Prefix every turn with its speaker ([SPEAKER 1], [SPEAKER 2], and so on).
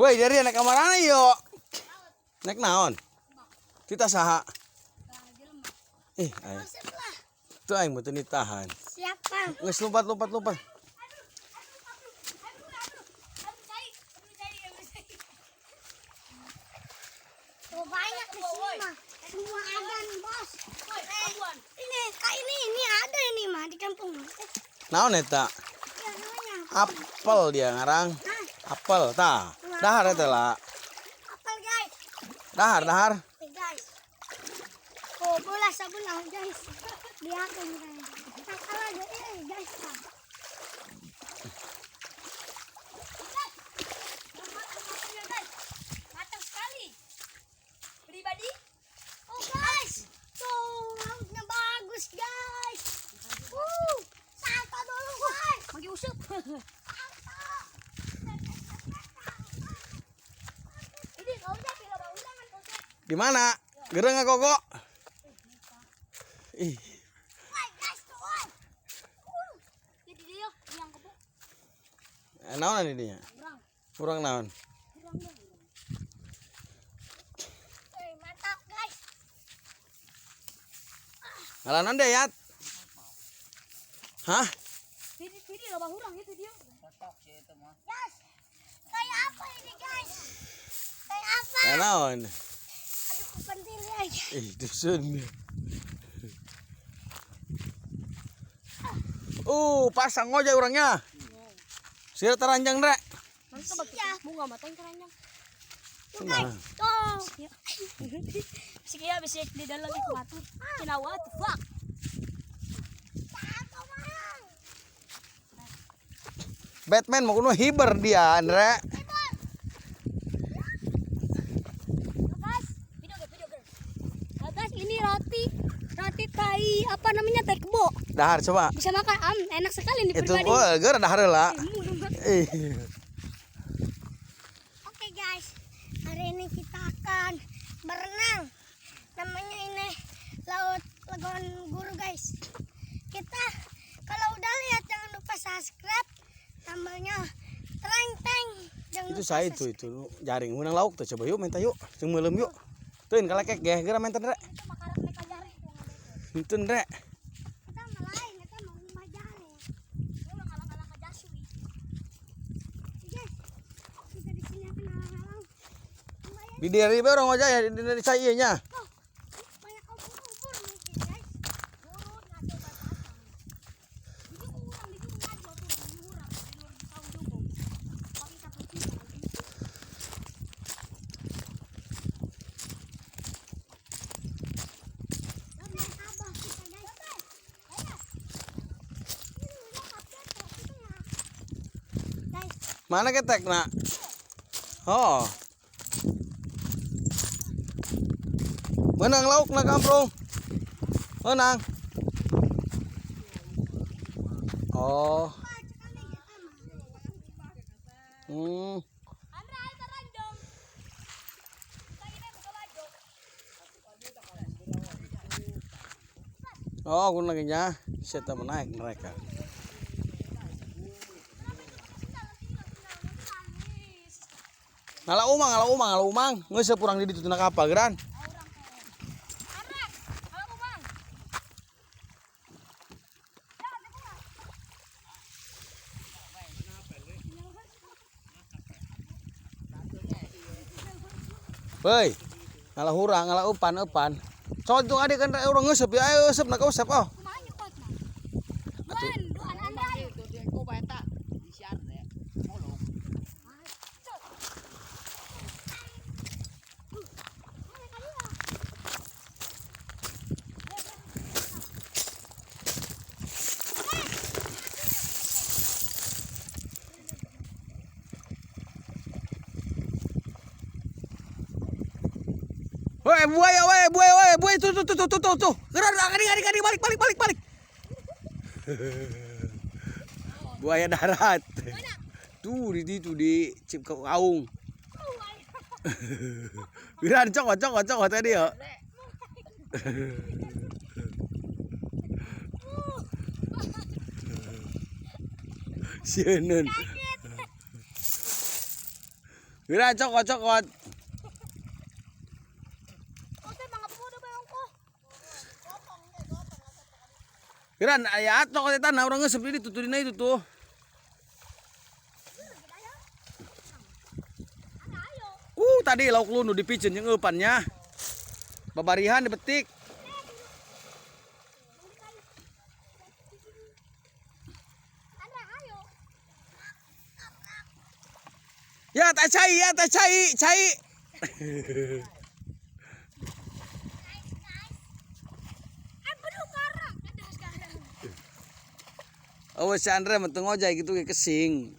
[SPEAKER 1] Woi, dari naik kamar mana yuk? Naik naon? Kita saha. Ayo. Tuh aing betul ditahan.
[SPEAKER 2] Siapa?
[SPEAKER 1] Geus lompat.
[SPEAKER 2] Oh, banyak di sini mah. Semua ada nih, Bos. Ini ada ini mah di kampung.
[SPEAKER 1] Naon eta?
[SPEAKER 2] Ya, namanya.
[SPEAKER 1] Apel dia ngarang. Apel tah. Dahar eta lah.
[SPEAKER 2] Apel, guys.
[SPEAKER 1] Dahar.
[SPEAKER 2] Guys. Oh, bola sabulah, guys. Lihatin, guys. Nah, kalau ada ini, guys.
[SPEAKER 3] Matang sekali. Pribadi.
[SPEAKER 2] Oh, guys. Tuh, lautnya bagus, guys. Salto dulu, guys.
[SPEAKER 3] Bagi usap. Ini kau udah bila bau ulangan kau udah.
[SPEAKER 1] Di mana? Gereng nggak kok? Ih,
[SPEAKER 2] Woi, guys, tuh, woi.
[SPEAKER 3] Jadi dia yang kebo.
[SPEAKER 1] naon ini dia? Kurang naon?
[SPEAKER 2] Mantap, guys.
[SPEAKER 1] Ngalanan deh ya. Hah?
[SPEAKER 3] Jadi lo bau ulang itu dia.
[SPEAKER 2] Guys, kayak apa ini, guys? Kayak apa?
[SPEAKER 1] Naon?
[SPEAKER 2] Aduh, kupentili aja.
[SPEAKER 1] Dusun. Pasang ngojek orangnya. Sira teranjang, Rek.
[SPEAKER 3] Mantap bagi bunga matang keranjang.
[SPEAKER 2] Tuh, guys. Tuh.
[SPEAKER 3] Sekian bisik di dalam ekuator. Kenawat, fuck.
[SPEAKER 2] Cakep, Bang.
[SPEAKER 1] Batman mau kuno hiber dia, Andre.
[SPEAKER 3] Guys, video ke. Guys, ini roti tai apa namanya tai kebo.
[SPEAKER 1] Dahar coba.
[SPEAKER 3] Bisa makan enak sekali nih
[SPEAKER 1] Itu
[SPEAKER 3] pribadi.
[SPEAKER 1] gue dahar lah.
[SPEAKER 2] Oke, guys. Hari ini kita akan berenang. Namanya ini Laut Legon Guru, guys. Kita kalau udah lihat jangan lupa subscribe. Namanya Treng. Jangan
[SPEAKER 1] Itu
[SPEAKER 2] lupa
[SPEAKER 1] saya itu jaring menang lauk tuh coba yuk minta yuk. Jeung meulem yuk. Tuin kalekek ge geura menten Rek.
[SPEAKER 3] Itu makanan mereka jari itu ngadek.
[SPEAKER 1] Henteu Rek.
[SPEAKER 2] Kita melain, kita mau majale.
[SPEAKER 3] Dia udah ngalang-ngalang ke Jasui.
[SPEAKER 2] Guys, kita di sini akan alang-alang. Lumayan.
[SPEAKER 1] Di diri be orang aja ya di saya nya.
[SPEAKER 2] Oh, banyak ubur-ubur mungkin, guys.
[SPEAKER 3] Urut ngaco batang. Jadi urang di situ ngaco tuh di urang di luar di tahun dulu. Pakai satu cita.
[SPEAKER 2] Lihat abah kita, guys. Ini udah update kok, itu ya. Guys,
[SPEAKER 1] Mana ketek nak? Oh. Menang lauk nak kamprong. Menang. Oh.
[SPEAKER 3] Andra ayo teranjang. Kita ini buka baju.
[SPEAKER 1] Oh, aku lagi nya. Saya menaik mereka. Ngala umang. Ngeus sepurang di ditu na kapal geran.
[SPEAKER 3] Andra, kalau Bang.
[SPEAKER 1] Heuy. Ngala hurang, ngala upan. Contoh adik kan urang ngeuseup ya, ayo euseup na kausap oh.
[SPEAKER 3] Kumaha nyepotna? Duan Andra ayo.
[SPEAKER 1] Woi, buaya tuh. Gerak balik. Buaya darat. Tuh di cip kaung. Geran cokot tadi ya. Sieun. Kira cokot.
[SPEAKER 3] Oke, mga pemuda ba yung ko?
[SPEAKER 1] Kira ya cokot eta na urang ngeuseup di tutulin itu tuh. Tadi lauk lu nu dipiceun jeung eupannya. Babarihan dibetik. Ya tak cai. Oh si Andre mentung ojai gitu ge kesing.